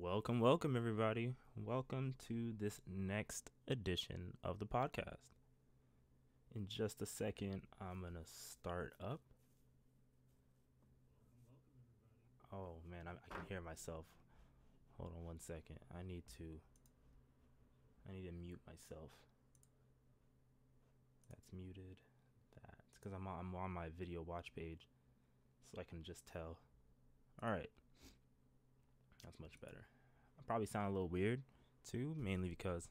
Welcome, everybody. Welcome to this next edition of the podcast. In just a second, I'm going to start up. Oh, man, I can hear myself. Hold on one second. I need to mute myself. That's muted. That's because I'm on my video watch page, so I can just tell. All right. That's much better. I probably sound a little weird too, mainly because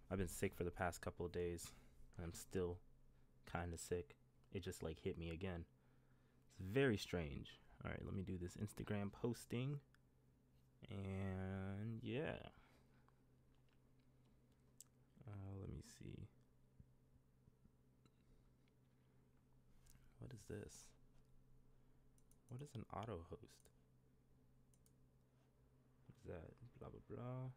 I've been sick for the past couple of days and I'm still kind of sick. It just like hit me again. It's very strange. All right, let me do this Instagram posting. And yeah. Let me see. What is this? What is an auto host? That blah blah blah.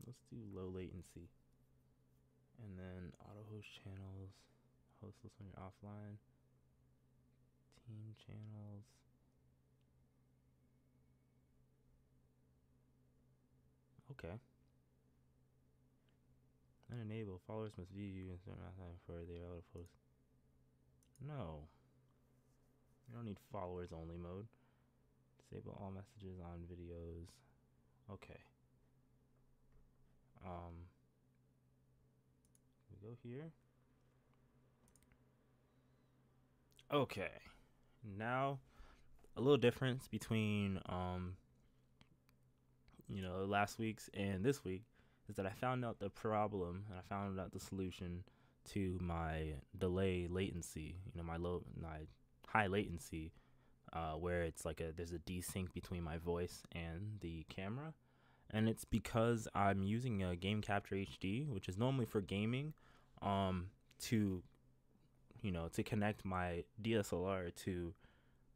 Let's do low latency, and then auto host channels, host list when you're offline, team channels. Okay. And enable followers must view you and start not for their auto post. No. You don't need followers only mode. Disable all messages on videos. Okay. We go here. Okay. Now a little difference between last week's and this week is that I found out the problem and I found out the solution to my delay latency, my high latency, where it's like there's a desync between my voice and the camera. And it's because I'm using a Game Capture HD, which is normally for gaming, to connect my DSLR to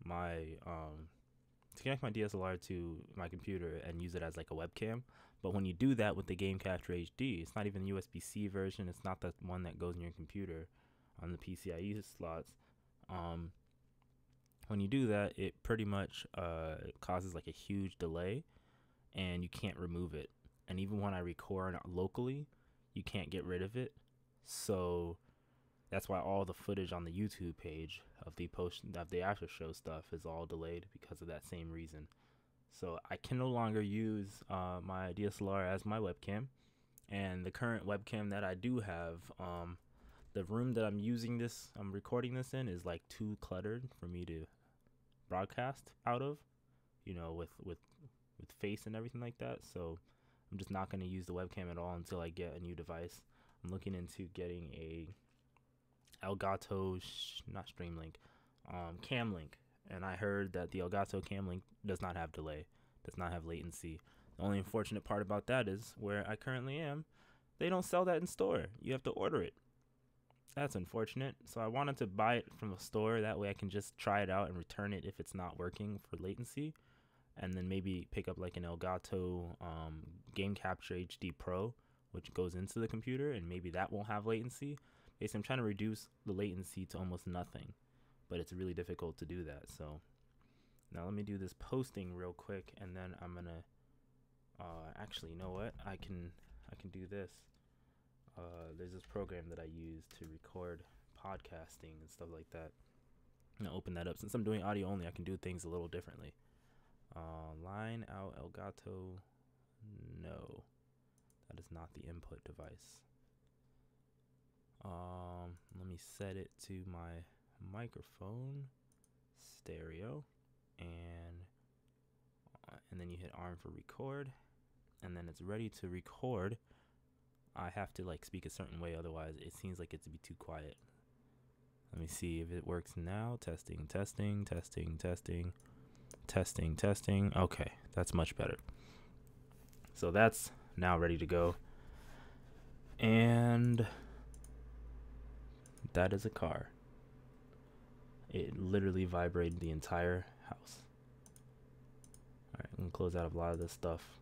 my computer and use it as like a webcam. But when you do that with the Game Capture HD, it's not even the USB-C version. It's not the one that goes in your computer on the PCIe slots. When you do that, it pretty much causes like a huge delay, and you can't remove it. And even when I record locally, you can't get rid of it. So that's why all the footage on the YouTube page of the after show stuff is all delayed because of that same reason. So I can no longer use my DSLR as my webcam, and the current webcam that I do have, the room that I'm recording this in is like too cluttered for me to broadcast out of, with face and everything like that. So I'm just not going to use the webcam at all until I get a new device. I'm looking into getting a Elgato, not Streamlink, Camlink. And I heard that the Elgato Camlink does not have delay, does not have latency. The only unfortunate part about that is where I currently am, they don't sell that in store. You have to order it. That's unfortunate. So I wanted to buy it from a store. That way I can just try it out and return it if it's not working for latency. And then maybe pick up like an Elgato Game Capture HD Pro, which goes into the computer, and maybe that won't have latency. Basically, I'm trying to reduce the latency to almost nothing, but it's really difficult to do that. So now let me do this posting real quick, and then I'm gonna actually, you know what? I can do this. There's this program that I use to record podcasting and stuff like that. I'm gonna open that up. Since I'm doing audio only, I can do things a little differently. Line out Elgato. No, that is not the input device. Let me set it to my microphone stereo, and then you hit arm for record, and then it's ready to record. I have to like speak a certain way, otherwise it seems like it's to be too quiet. Let me see if it works now. Testing. Okay, that's much better. So that's now ready to go. And that is a car. It literally vibrated the entire house. Alright, I'm gonna close out a lot of this stuff.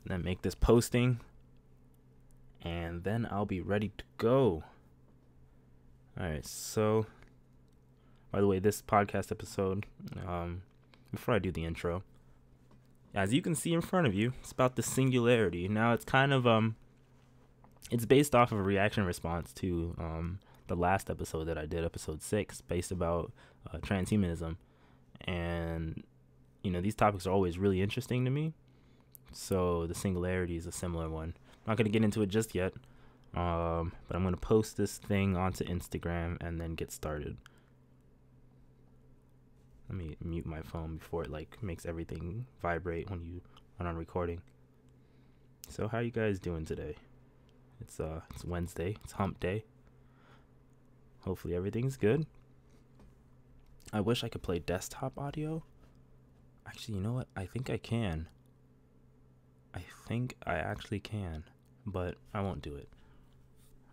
And then make this posting. And then I'll be ready to go. All right, so by the way, this podcast episode, before I do the intro, as you can see in front of you, it's about the singularity. Now it's kind of it's based off of a reaction response to the last episode that I did, episode 6, based about transhumanism, and these topics are always really interesting to me. So the singularity is a similar one. I'm not gonna get into it just yet, but I'm gonna post this thing onto Instagram and then get started. Let me mute my phone before it makes everything vibrate when I'm recording. So how you guys doing today? It's Wednesday. It's hump day. Hopefully everything's good. I wish I could play desktop audio. Actually, you know what? I think I can. I think I actually can, but I won't do it.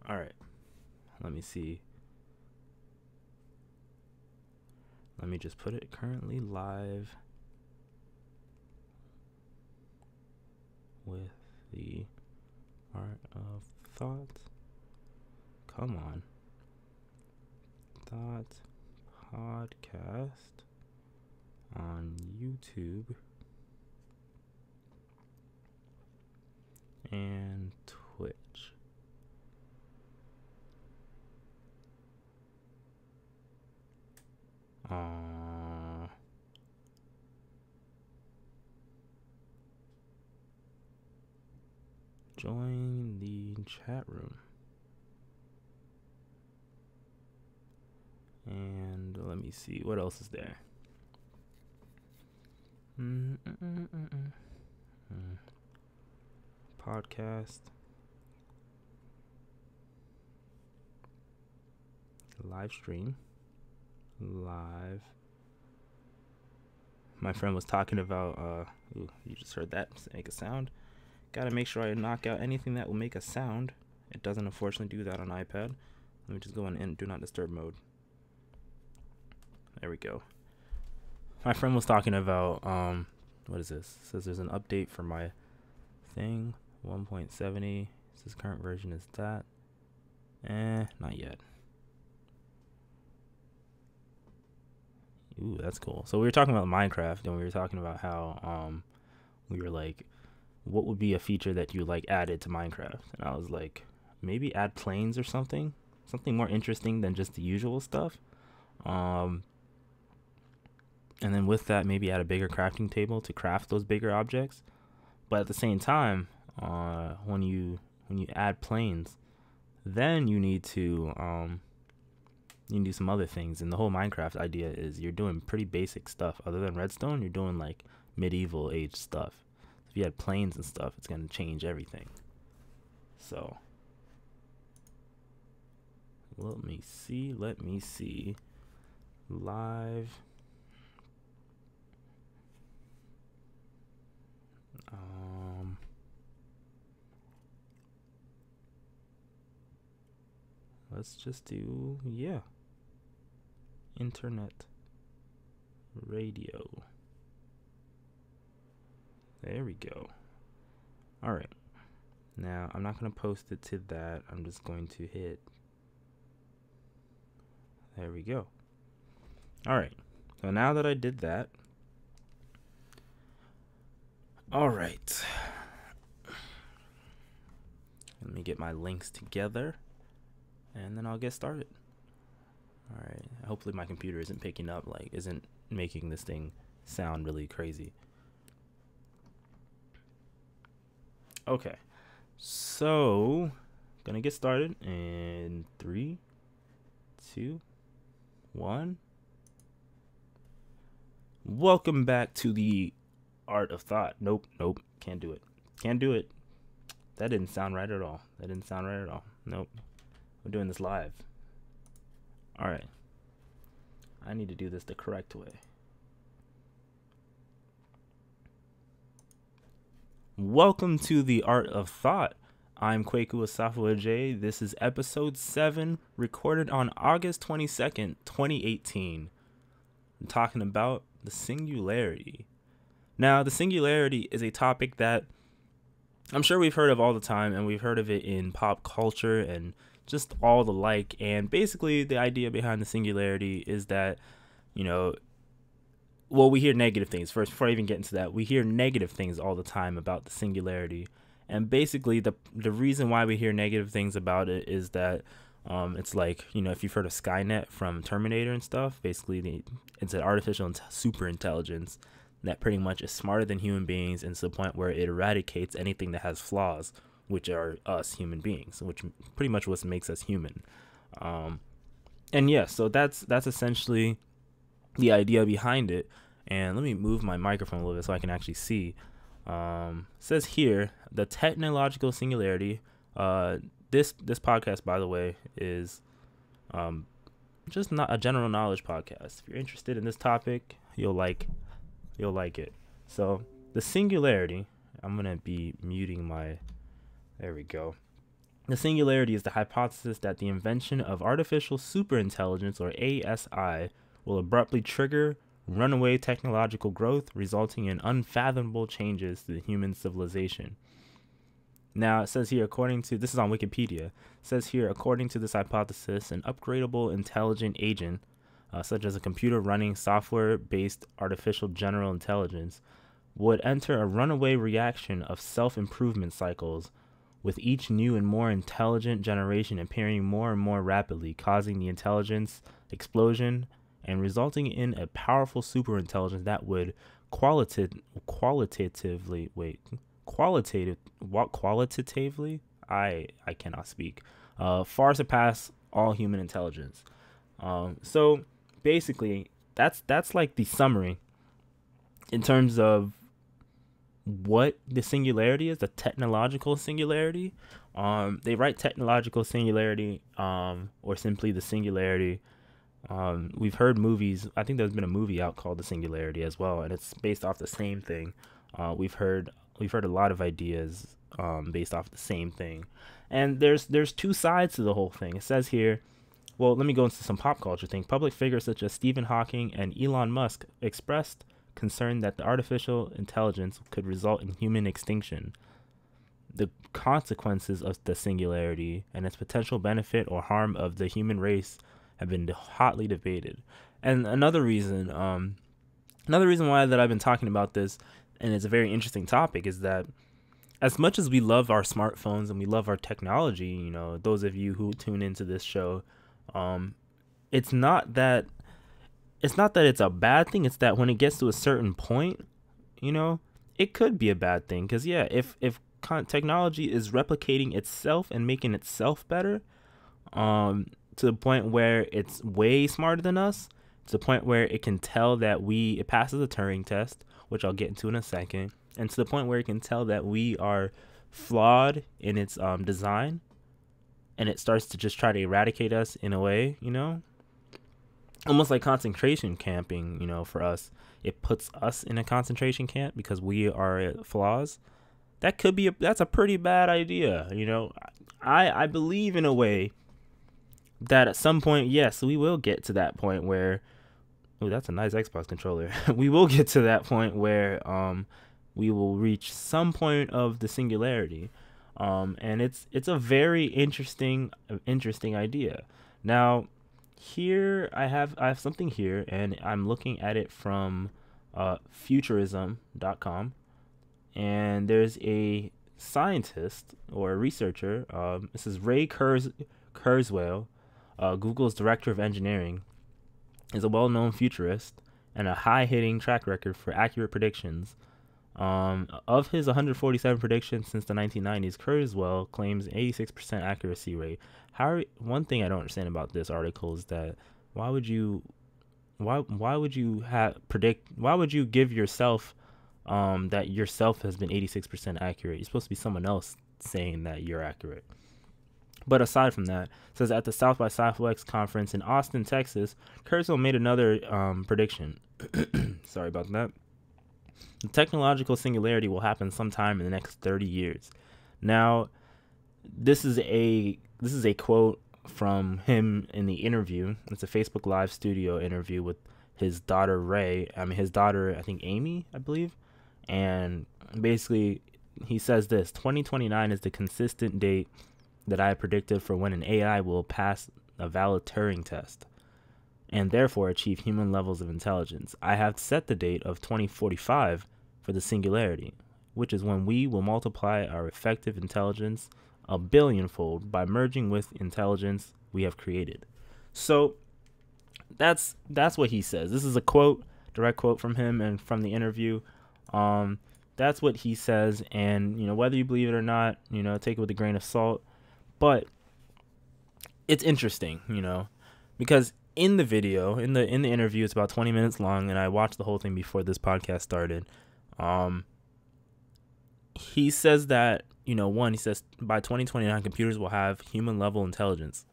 All right. Let me see. Let me just put it currently live with the Art of Thought. Come on. Thought podcast on YouTube and Twitch. Join the chat room. And let me see, what else is there? Podcast. Live stream. Live. My friend was talking about, ooh, you just heard that make a sound. Gotta make sure I knock out anything that will make a sound. It doesn't unfortunately do that on iPad. Let me just go in do not disturb mode. There we go. My friend was talking about, what is this? It says there's an update for my thing, 1.70. This current version is that. Not yet. Ooh, that's cool. So we were talking about Minecraft, and we were talking about how, we were like, what would be a feature that you added to Minecraft? And I was like, maybe add planes or something more interesting than just the usual stuff. And then with that, maybe add a bigger crafting table to craft those bigger objects. But at the same time, when you add planes, then you need to do some other things. And the whole Minecraft idea is you're doing pretty basic stuff. Other than redstone, you're doing medieval age stuff. If you had planes and stuff, it's gonna change everything. So let me see. Live. Let's just do, internet radio. There we go. All right. Now, I'm not going to post it to that. I'm just going to hit. There we go. All right. So now that I did that. All right. Let me get my links together. And then I'll get started. All right. Hopefully my computer isn't picking up, isn't making this thing sound really crazy. Okay. So, gonna get started in 3, 2, 1. Welcome back to the Art of Thought. Nope. Can't do it. That didn't sound right at all. Nope. We're doing this live. All right. I need to do this the correct way. Welcome to the Art of Thought. I'm Kwaku Asafu Ajay. This is episode 7, recorded on August 22nd, 2018. I'm talking about the singularity. Now, the singularity is a topic that I'm sure we've heard of all the time, and we've heard of it in pop culture and just all the like. And basically, the idea behind the singularity is that, you know, well, we hear negative things. First, before I even get into that, we hear negative things all the time about the singularity. And basically, the reason why we hear negative things about it is that it's like, you know, if you've heard of Skynet from Terminator and stuff, basically it's an artificial super intelligence that pretty much is smarter than human beings, and to the point where it eradicates anything that has flaws, which are us human beings, which pretty much what makes us human. And yeah, so that's essentially the idea behind it. And let me move my microphone a little bit so I can actually see. Says here, the technological singularity. This podcast, by the way, is just not a general knowledge podcast. If you're interested in this topic, you'll like it. So the singularity, I'm gonna be muting my, there we go. The singularity is the hypothesis that the invention of artificial superintelligence, or ASI, will abruptly trigger runaway technological growth, resulting in unfathomable changes to the human civilization. Now, it says here, this is on Wikipedia, it says here, according to this hypothesis, an upgradable intelligent agent, such as a computer running software-based artificial general intelligence, would enter a runaway reaction of self-improvement cycles, with each new and more intelligent generation appearing more and more rapidly, causing the intelligence explosion and resulting in a powerful superintelligence that would qualitatively, I cannot speak, far surpass all human intelligence. So basically, that's like the summary in terms of what the singularity is, the technological singularity. They write technological singularity, or simply the singularity. We've heard movies. I think there's been a movie out called The Singularity as well, and it's based off the same thing. We've heard a lot of ideas based off the same thing, and there's two sides to the whole thing. It says here, well, let me go into some pop culture thing. Public figures such as Stephen Hawking and Elon Musk expressed concern that the artificial intelligence could result in human extinction. The consequences of the singularity and its potential benefit or harm of the human race have been hotly debated. And another reason why that I've been talking about this, and it's a very interesting topic, is that as much as we love our smartphones and we love our technology, you know, those of you who tune into this show, it's not that it's a bad thing. It's that when it gets to a certain point, you know, it could be a bad thing. Because yeah, if technology is replicating itself and making itself better, to the point where it's way smarter than us, to the point where it can tell that it passes the Turing test, which I'll get into in a second, and to the point where it can tell that we are flawed in its design, and it starts to just try to eradicate us in a way, you know, almost like concentration camping. You know, for us, it puts us in a concentration camp because we are flaws. That's a pretty bad idea. You know, I believe in a way that at some point, yes, we will get to that point where, oh, that's a nice Xbox controller. We will get to that point where we will reach some point of the singularity. And it's a very interesting idea. Now, here I have something here, and I'm looking at it from futurism.com, and there's a scientist or a researcher. This is Ray Kurzweil, Google's director of engineering, is a well-known futurist and a high-hitting track record for accurate predictions. Of his 147 predictions since the 1990s, Kurzweil claims 86% accuracy rate. One thing I don't understand about this article is that why would you give yourself that yourself has been 86% accurate? You're supposed to be someone else saying that you're accurate. But aside from that, it says at the South by Southwest conference in Austin, Texas, Kurzweil made another prediction. Sorry about that. The technological singularity will happen sometime in the next 30 years. Now, this is a quote from him in the interview. It's a Facebook Live studio interview with his daughter I think Amy, I believe. And basically, he says this: 2029 is the consistent date that I predicted for when an AI will pass a valid Turing test and therefore achieve human levels of intelligence. I have set the date of 2045 for the singularity, which is when we will multiply our effective intelligence a billionfold by merging with intelligence we have created. So that's what he says. This is a quote, direct quote from him and from the interview. That's what he says, and whether you believe it or not, take it with a grain of salt. But it's interesting, because in the video, in the interview, it's about 20 minutes long, and I watched the whole thing before this podcast started. He says that, he says by 2029, computers will have human level intelligence.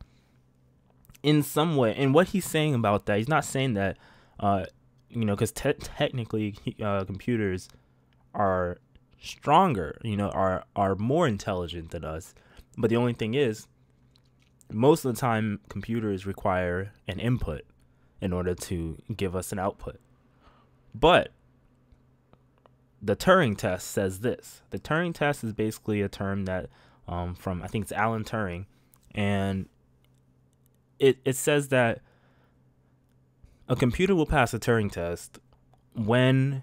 In some way, and what he's saying about that, he's not saying that, because technically computers are stronger, are more intelligent than us. But the only thing is, most of the time, computers require an input in order to give us an output. But the Turing test says this. The Turing test is basically a term that from, I think it's Alan Turing, and it says that a computer will pass a Turing test when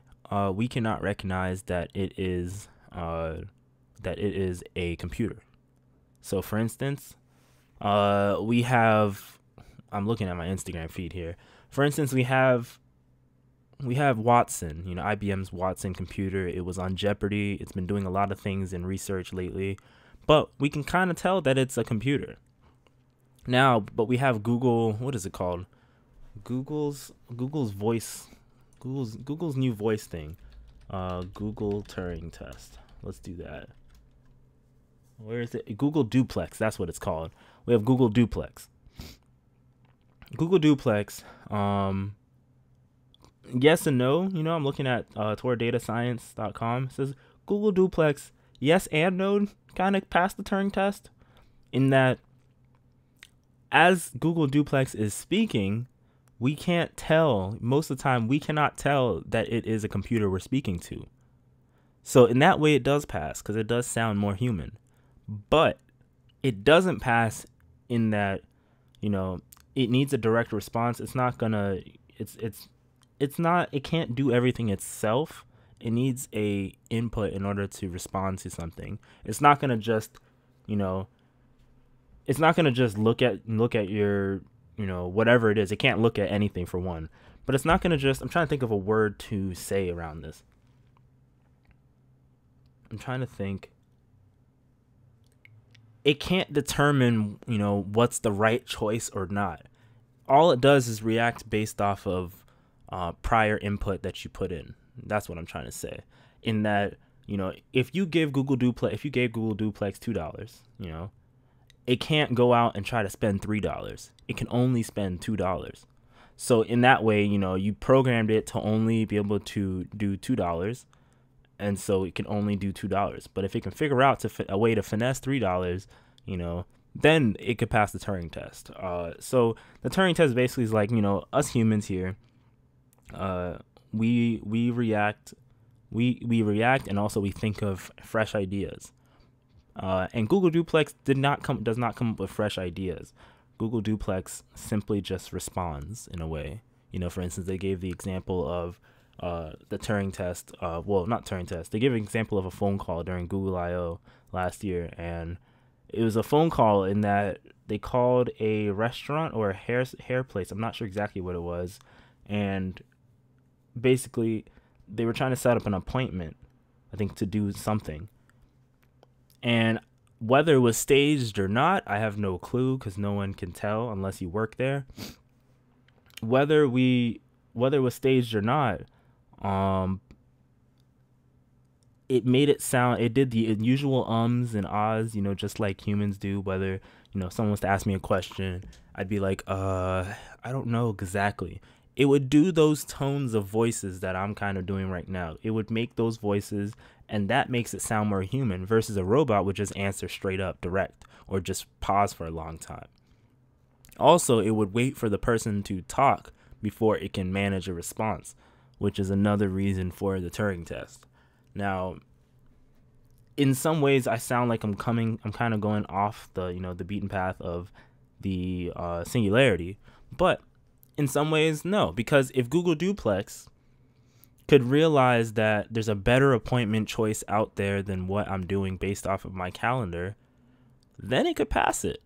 we cannot recognize that it is a computer. So, for instance, we have, I'm looking at my Instagram feed here. For instance, we have Watson, IBM's Watson computer. It was on Jeopardy. It's been doing a lot of things in research lately, but we can kind of tell that it's a computer. Now, but we have Google, what is it called? Google's voice, Google's new voice thing. Google Turing test. Let's do that. Where is it? Google Duplex. That's what it's called. We have Google Duplex. Google Duplex. Yes and no. I'm looking at TorDataScience.com. It says Google Duplex, yes and no, kind of passed the Turing test. In that, as Google Duplex is speaking, we can't tell. Most of the time, we cannot tell that it is a computer we're speaking to. So in that way, it does pass because it does sound more human. But it doesn't pass in that, it needs a direct response. It's not gonna. It's not. It can't do everything itself. It needs a input in order to respond to something. It's not gonna just, It's not gonna just look at your, whatever it is. It can't look at anything for one. But it's not gonna just. I'm trying to think of a word to say around this. I'm trying to think. It can't determine, what's the right choice or not. All it does is react based off of prior input that you put in. That's what I'm trying to say. In that, if you gave Google Duplex $2, it can't go out and try to spend $3. It can only spend $2. So in that way, you programmed it to only be able to do $2. And so it can only do $2. But if it can figure out a way to finesse $3, then it could pass the Turing test. So the Turing test basically is like, us humans here, we react, and also we think of fresh ideas. And Google Duplex does not come up with fresh ideas. Google Duplex simply just responds in a way. For instance, they gave the example of the Turing test, not Turing test. They gave an example of a phone call during Google I/O last year, and it was a phone call in that they called a restaurant or a hair place. I'm not sure exactly what it was, and basically they were trying to set up an appointment, I think, to do something. And whether it was staged or not, I have no clue because no one can tell unless you work there. Whether it was staged or not, it made it sound, it did the usual ums and ahs, just like humans do. Whether, someone was to ask me a question, I'd be like, I don't know exactly. It would do those tones of voices that I'm kind of doing right now. It would make those voices, and that makes it sound more human versus a robot would just answer straight up direct or just pause for a long time. Also, it would wait for the person to talk before it can manage a response, which is another reason for the Turing test. Now, in some ways I sound like I'm kind of going off the, the beaten path of the singularity, but in some ways no, because if Google Duplex could realize that there's a better appointment choice out there than what I'm doing based off of my calendar, then it could pass it.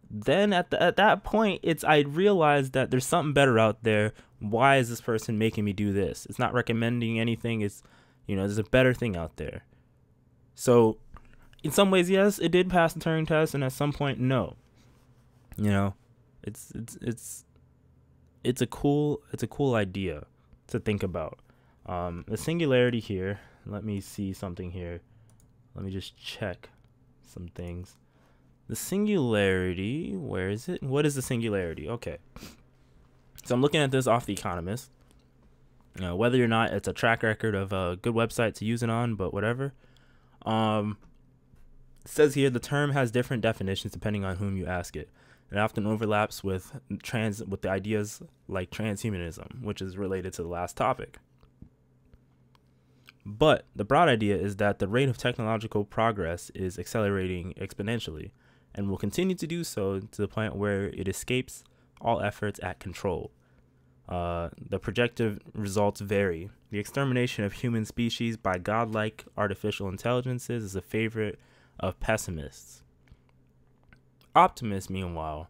Then at that point, I realized that there's something better out there. Why is this person making me do this? It's not recommending anything. It's, there's a better thing out there. So in some ways, yes, it did pass the Turing test, and at some point, no. It's a cool idea to think about. The singularity here. Let me see something here. Let me just check some things. The singularity, where is it? What is the singularity? Okay. So I'm looking at this off The Economist. Whether or not it's a track record of a good website to use it on, but whatever. It says here the term has different definitions depending on whom you ask it. It often overlaps with the ideas like transhumanism, which is related to the last topic. But the broad idea is that the rate of technological progress is accelerating exponentially, and will continue to do so to the point where it escapes all efforts at control. The projected results vary. The extermination of human species by godlike artificial intelligences is a favorite of pessimists. Optimists, meanwhile,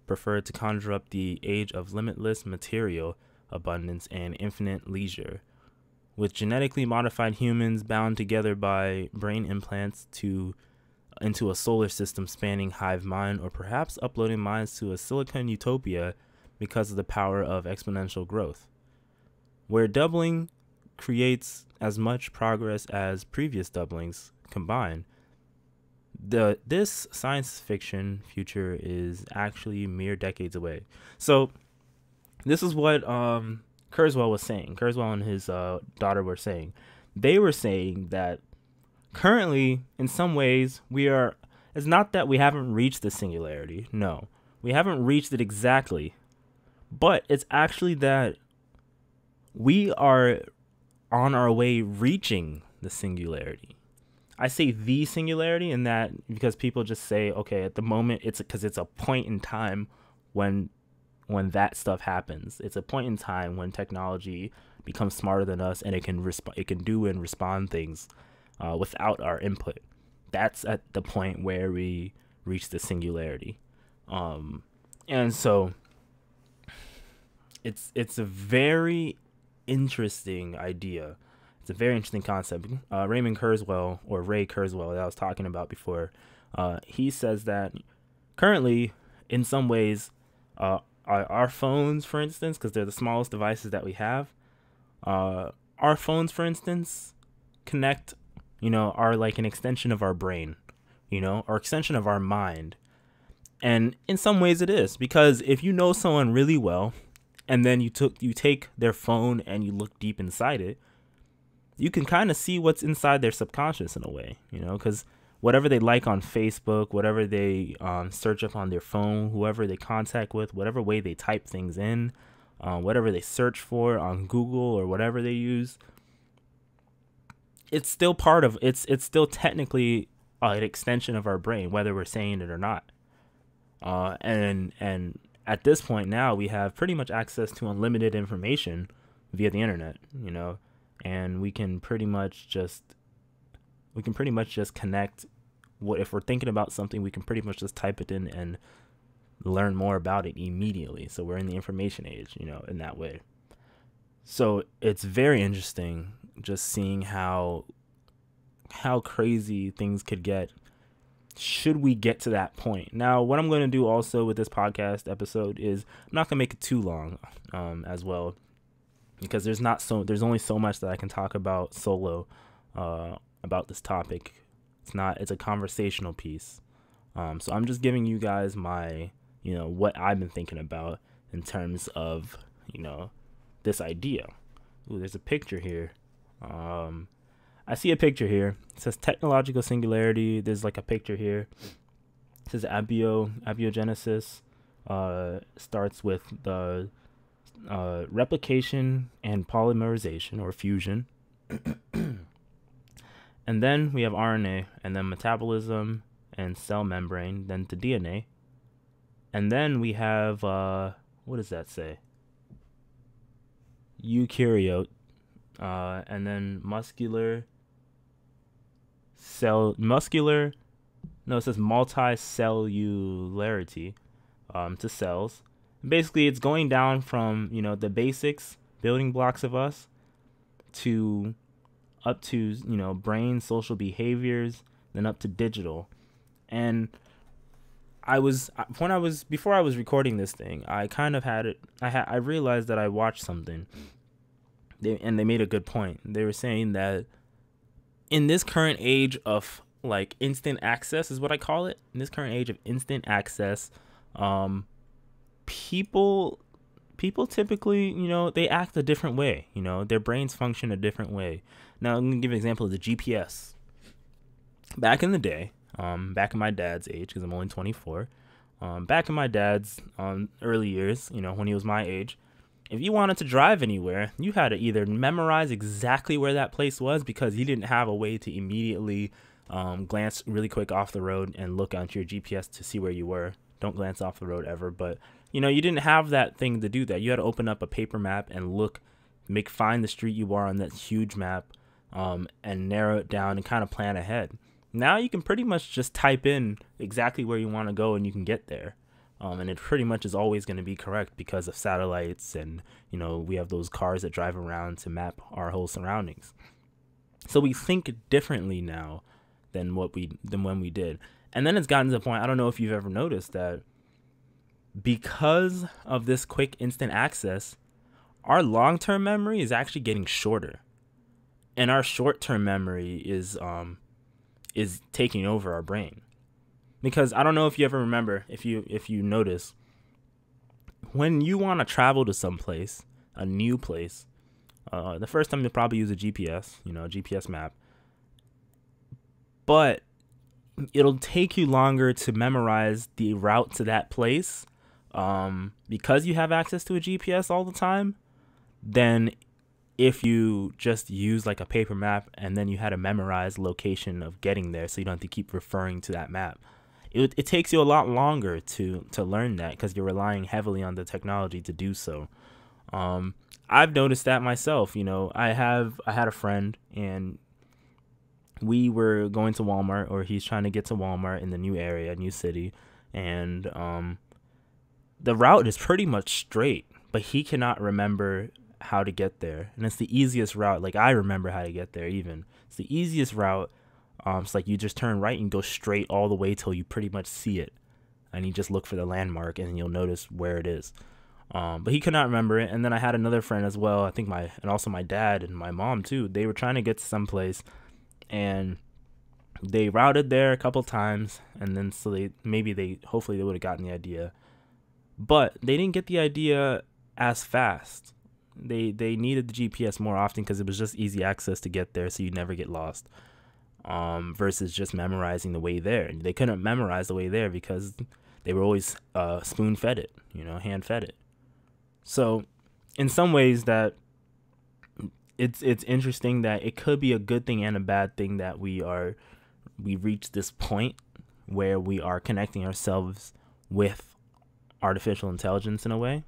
prefer to conjure up the age of limitless material abundance and infinite leisure, with genetically modified humans bound together by brain implants into a solar system spanning hive mind, or perhaps uploading minds to a silicon utopia because of the power of exponential growth, where doubling creates as much progress as previous doublings combined. This science fiction future is actually mere decades away. So this is what Kurzweil was saying. Kurzweil and his daughter were saying. They were saying that currently, in some ways, it's not that we haven't reached the singularity. No, we haven't reached it exactly. But it's actually that we are on our way reaching the singularity. I say the singularity in that because people just say, okay, at the moment, it's because it's a point in time when that stuff happens. It's a point in time when technology becomes smarter than us, and it can do and respond things without our input. That's at the point where we reach the singularity. And so it's a very interesting idea. It's a very interesting concept. Raymond Kurzweil, or Ray Kurzweil, that I was talking about before, he says that currently, in some ways, our phones, for instance, because they're the smallest devices that we have, our phones, for instance, are like an extension of our brain, or extension of our mind. And in some ways it is, because if you know someone really well, and then you take their phone and you look deep inside it, you can kind of see what's inside their subconscious in a way, because whatever they like on Facebook, whatever they search up on their phone, whoever they contact with, whatever way they type things in, whatever they search for on Google or whatever they use, it's still it's still technically an extension of our brain, whether we're saying it or not. And at this point now, we have pretty much access to unlimited information via the internet, and we can pretty much just connect. If we're thinking about something, we can pretty much just type it in and learn more about it immediately. So we're in the information age, in that way. So it's very interesting just seeing how crazy things could get should we get to that point. Now, what I'm going to do also with this podcast episode is I'm not going to make it too long as well, because there's only so much that I can talk about solo about this topic. It's a conversational piece. So I'm just giving you guys my, what I've been thinking about in terms of, this idea. Ooh, there's a picture here. I see a picture here. It says technological singularity. There's like a picture here. It says abiogenesis. Starts with the replication and polymerization or fusion. And then we have RNA, and then metabolism and cell membrane, then to DNA. And then we have, what does that say? Eukaryote, and then it says multicellularity, to cells. Basically, it's going down from, the basics, building blocks of us, to up to, brain, social behaviors, then up to digital. And before I was recording this thing, I kind of had it. I realized that I watched something. They made a good point. They were saying that in this current age of like instant access, is what I call it. In this current age of instant access, people typically, they act a different way. Their brains function a different way. Now, I'm gonna give an example of the GPS. Back in the day, back in my dad's age, because I'm only 24. Back in my dad's early years, when he was my age, if you wanted to drive anywhere, you had to either memorize exactly where that place was, because you didn't have a way to immediately glance really quick off the road and look onto your GPS to see where you were. Don't glance off the road ever, but you didn't have that thing to do that. You had to open up a paper map and find the street you are on that huge map, and narrow it down and kind of plan ahead. Now you can pretty much just type in exactly where you want to go and you can get there. And it pretty much is always going to be correct because of satellites, and we have those cars that drive around to map our whole surroundings. So we think differently now than when we did. And then it's gotten to the point, I don't know if you've ever noticed that because of this quick instant access, our long-term memory is actually getting shorter, and our short-term memory is taking over our brain. Because I don't know if you ever remember, if you notice, when you want to travel to some place, a new place, the first time you'll probably use a GPS, a GPS map, but it'll take you longer to memorize the route to that place, because you have access to a GPS all the time, than if you just use like a paper map and then you had to memorize location of getting there, so you don't have to keep referring to that map. It takes you a lot longer to learn that, because you're relying heavily on the technology to do so. I've noticed that myself. I had a friend, and we were going to Walmart, or he's trying to get to Walmart in the new area, new city, and the route is pretty much straight, but he cannot remember how to get there. And it's the easiest route. Like, I remember how to get there even. It's the easiest route. It's like you just turn right and go straight all the way till you pretty much see it, and you just look for the landmark and you'll notice where it is. But he could not remember it. And then I had another friend as well, I think and also my dad and my mom too. They were trying to get to some place, and they routed there a couple times, and then so hopefully they would have gotten the idea, but they didn't get the idea as fast. They needed the GPS more often because it was just easy access to get there, so you never get lost. Versus just memorizing the way there. They couldn't memorize the way there because they were always spoon-fed it, hand-fed it. So in some ways that it's interesting that it could be a good thing and a bad thing that we reached this point where we are connecting ourselves with artificial intelligence in a way.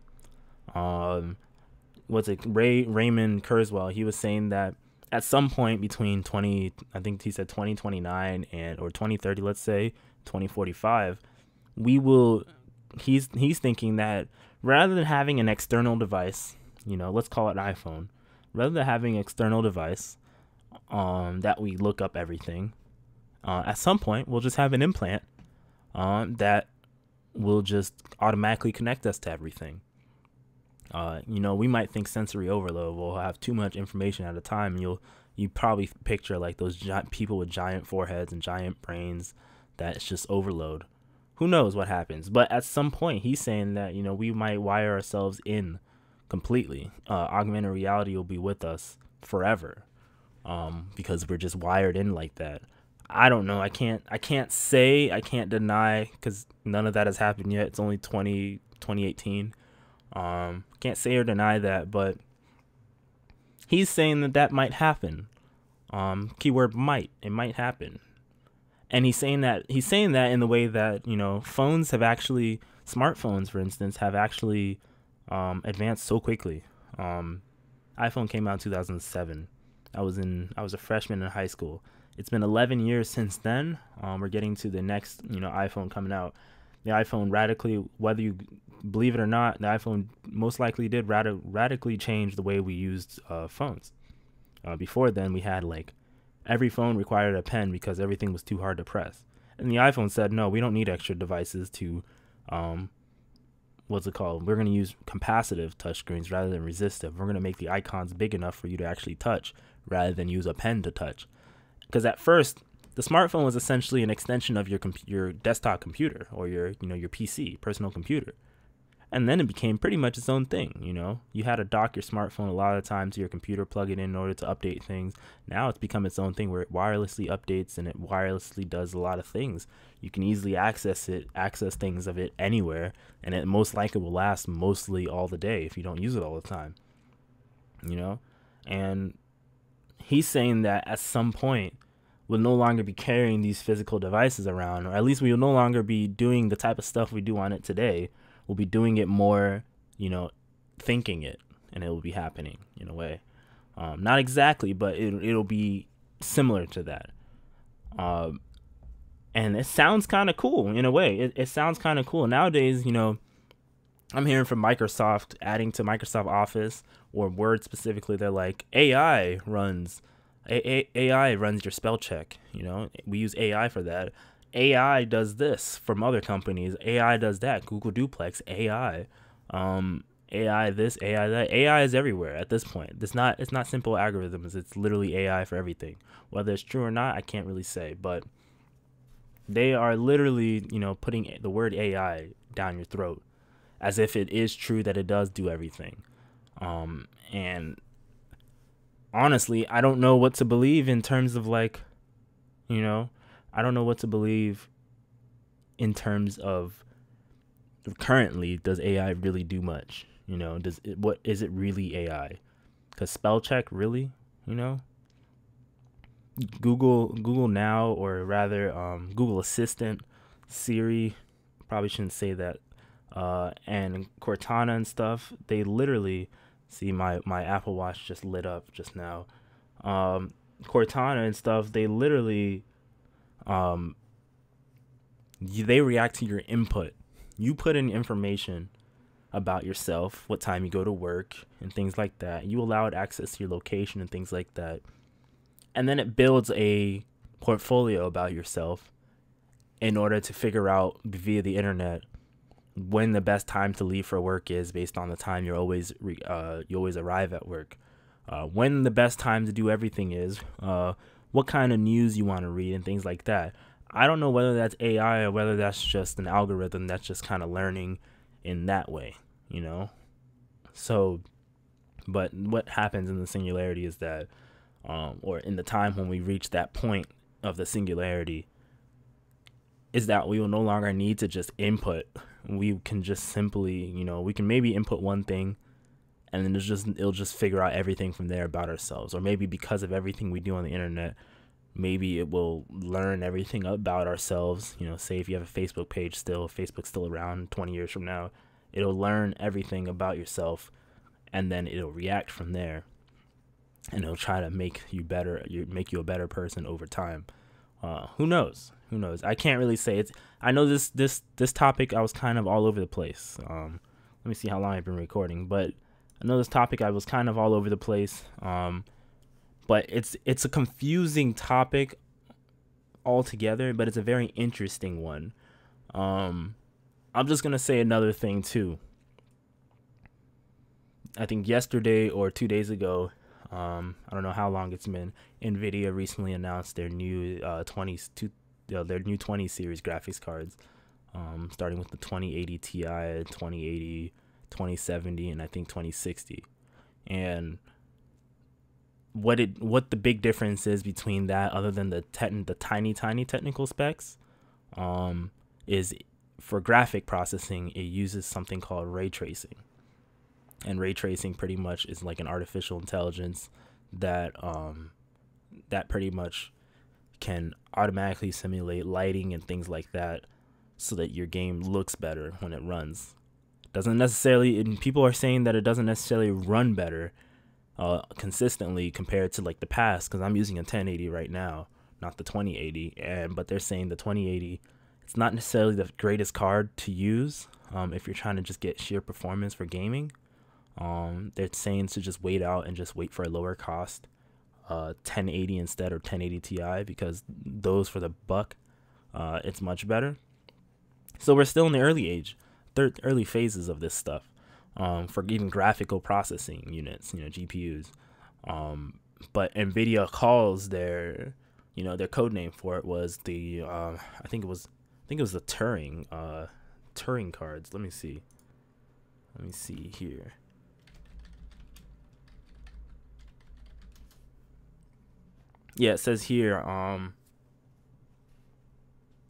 Raymond Kurzweil, he was saying that at some point between 2029 or 2030, let's say 2045, he's thinking that rather than having an external device, let's call it an iPhone, rather than having an external device that we look up everything, at some point we'll just have an implant that will just automatically connect us to everything. We might think sensory overload. We'll have too much information at a time, and you probably picture like those people with giant foreheads and giant brains that it's just overload. Who knows what happens? But at some point, he's saying that we might wire ourselves in completely. Augmented reality will be with us forever, because we're just wired in like that. I don't know. I can't deny, because none of that has happened yet. It's only 2018. Can't say or deny that, but he's saying that might happen. Keyword might. It might happen. And he's saying that in the way that, you know, smartphones, for instance, have actually advanced so quickly. iPhone came out in 2007. I was a freshman in high school. It's been 11 years since then. We're getting to the next, you know, iPhone coming out. The iPhone radically, whether you believe it or not, the iPhone most likely did radically change the way we used phones. Before then, we had like every phone required a pen because everything was too hard to press. And the iPhone said, no, we don't need extra devices to, what's it called? We're going to use capacitive touchscreens rather than resistive. We're going to make the icons big enough for you to actually touch rather than use a pen to touch. Because at first, the smartphone was essentially an extension of your desktop computer or your PC, personal computer. And then it became pretty much its own thing, you know. You had to dock your smartphone a lot of the time to your computer, plug it in order to update things. Now it's become its own thing where it wirelessly updates and it wirelessly does a lot of things. You can easily access things of it anywhere, and it most likely will last mostly all the day if you don't use it all the time, you know. And he's saying that at some point we'll no longer be carrying these physical devices around, or at least we will no longer be doing the type of stuff we do on it today. We'll be doing it more, you know, thinking it, and it will be happening in a way. Not exactly, but it'll be similar to that. And it sounds kind of cool in a way. It sounds kind of cool. Nowadays, you know, I'm hearing from Microsoft adding to Microsoft Office or Word specifically, they're like, AI runs your spell check. You know, we use AI for that. AI does this from other companies. AI does that. Google Duplex, AI. AI this, AI that. AI is everywhere at this point. It's not simple algorithms. It's literally AI for everything. Whether it's true or not, I can't really say. But they are literally, you know, putting the word AI down your throat as if it is true that it does do everything. And honestly, I don't know what to believe in terms of like, you know, I don't know what to believe in terms of currently, does AI really do much? You know, what is it really AI? Because spell check, really, you know, Google Now, or rather Google Assistant, Siri, probably shouldn't say that, and Cortana and stuff, they literally, see my Apple Watch just lit up just now. Cortana and stuff, they literally they react to your input. You put in information about yourself, what time you go to work and things like that. You allow it access to your location and things like that. And then it builds a portfolio about yourself in order to figure out via the internet when the best time to leave for work is based on the time you always arrive at work. When the best time to do everything is, what kind of news you want to read and things like that. I don't know whether that's AI or whether that's just an algorithm that's just kind of learning in that way, you know? So, but what happens in the singularity is that, or in the time when we reach that point of the singularity, is that we will no longer need to just input. We can just simply, you know, we can maybe input one thing, and then it'll just figure out everything from there about ourselves. Or maybe because of everything we do on the internet, maybe it will learn everything about ourselves. You know, say if you have a Facebook page still, if Facebook's still around 20 years from now, it'll learn everything about yourself, and then it'll react from there, and it'll try to make you better, make you a better person over time. Who knows? Who knows? I can't really say. I know this topic, I was kind of all over the place. Let me see how long I've been recording, but I know this topic, I was kind of all over the place. But it's a confusing topic altogether, but it's a very interesting one. I'm just gonna say another thing too. I think yesterday or 2 days ago, I don't know how long it's been, Nvidia recently announced their new 20 series graphics cards, starting with the 2080 Ti, 2080, 2070, and I think 2060. And what the big difference is between that, other than the tiny technical specs, is for graphic processing, it uses something called ray tracing. And ray tracing pretty much is like an artificial intelligence that that pretty much can automatically simulate lighting and things like that so that your game looks better when it runs. Doesn't necessarily, and people are saying that it doesn't necessarily run better consistently compared to like the past, because I'm using a 1080 right now, not the 2080, but they're saying the 2080, it's not necessarily the greatest card to use if you're trying to just get sheer performance for gaming. They're saying to just wait out and just wait for a lower cost 1080 instead, or 1080 Ti, because those for the buck, it's much better. So we're still in the early phases of this stuff, for even graphical processing units, GPUs. But NVIDIA calls their code name for it was the I think it was the Turing cards. Let me see here. Yeah, it says here,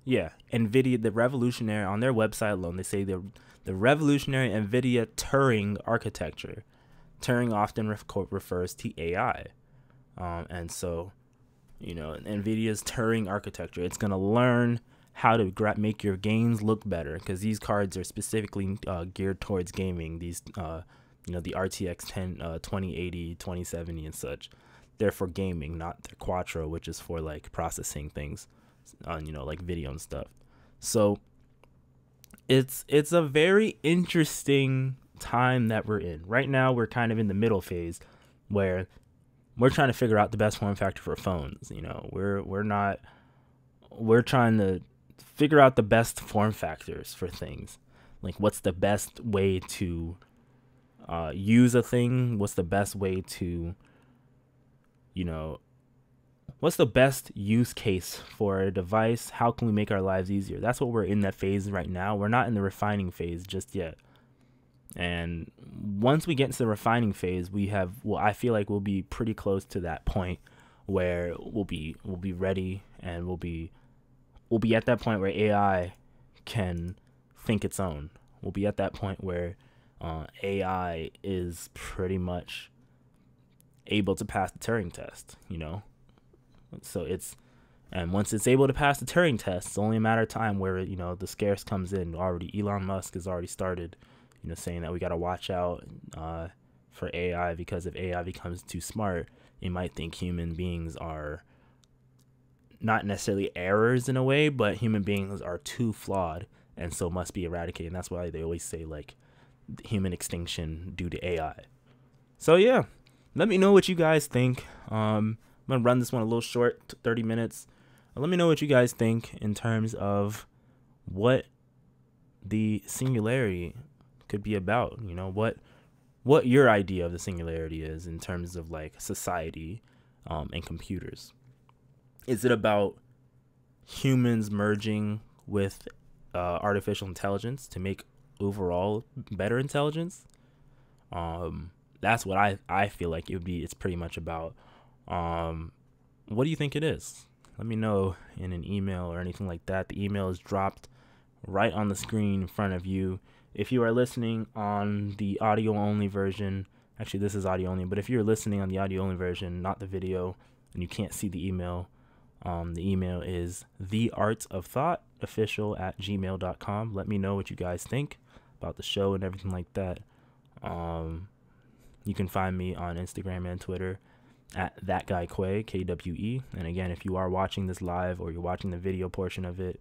NVIDIA, the revolutionary, on their website alone, they say the revolutionary NVIDIA Turing architecture. Turing often refers to AI. And so, NVIDIA's Turing architecture, it's going to learn how to make your games look better, because these cards are specifically geared towards gaming. These, the RTX 2080, 2070 and such. They're for gaming, not the Quattro, which is for like processing things on, like video and stuff. So it's a very interesting time that we're in. Right now, we're kind of in the middle phase where we're trying to figure out the best form factor for phones. We're trying to figure out the best form factors for things. Like, what's the best way to use a thing? What's the best way to what's the best use case for a device? How can we make our lives easier? That's what we're in that phase right now. We're not in the refining phase just yet. And once we get into the refining phase, I feel like we'll be pretty close to that point where we'll be ready, and we'll be at that point where AI can think its own. We'll be at that point where AI is pretty much able to pass the Turing test, So once it's able to pass the Turing test, it's only a matter of time where, the scarce comes in. Already, Elon Musk has already started, saying that we got to watch out for AI, because if AI becomes too smart, it might think human beings are not necessarily errors in a way, but human beings are too flawed and so must be eradicated. And that's why they always say, like, human extinction due to AI. So, yeah. Let me know what you guys think. I'm going to run this one a little short, 30 minutes. Let me know what you guys think in terms of what the Singularity could be about. What your idea of the Singularity is in terms of, like, society and computers. Is it about humans merging with artificial intelligence to make overall better intelligence? That's what I feel like it's pretty much about. What do you think it is? Let me know in an email or anything like that. The email is dropped right on the screen in front of you. If you are listening on the audio only version, actually this is audio only, but if you're listening on the audio only version, not the video, and you can't see the email is theartsofthought@gmail.com. Let me know what you guys think about the show and everything like that. You can find me on Instagram and Twitter at thatguyquay, KWE. And again, if you are watching this live, or you're watching the video portion of it,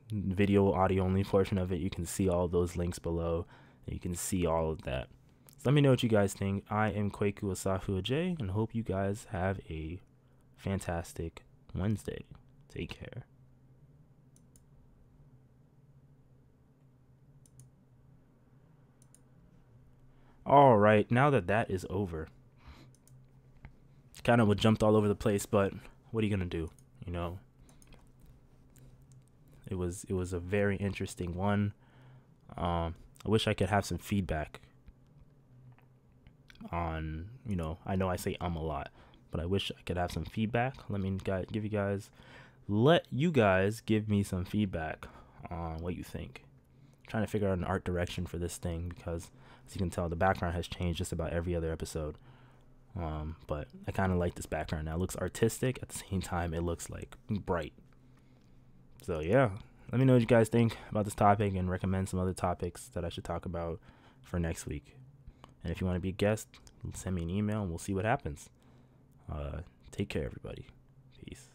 video audio only portion of it, you can see all those links below. And you can see all of that. So let me know what you guys think. I am Kwaku Asafu J, and hope you guys have a fantastic Wednesday. Take care. All right, now that is over, kind of jumped all over the place, but what are you gonna do? It was a very interesting one. I wish I could have some feedback on, I know I say a lot, but I wish I could have some feedback. Let you guys give me some feedback on what you think. I'm trying to figure out an art direction for this thing, because as you can tell, the background has changed just about every other episode. But I kind of like this background now. It looks artistic. At the same time, it looks like bright. So yeah, let me know what you guys think about this topic and recommend some other topics that I should talk about for next week. And if you want to be a guest, send me an email and we'll see what happens. Take care, everybody. Peace.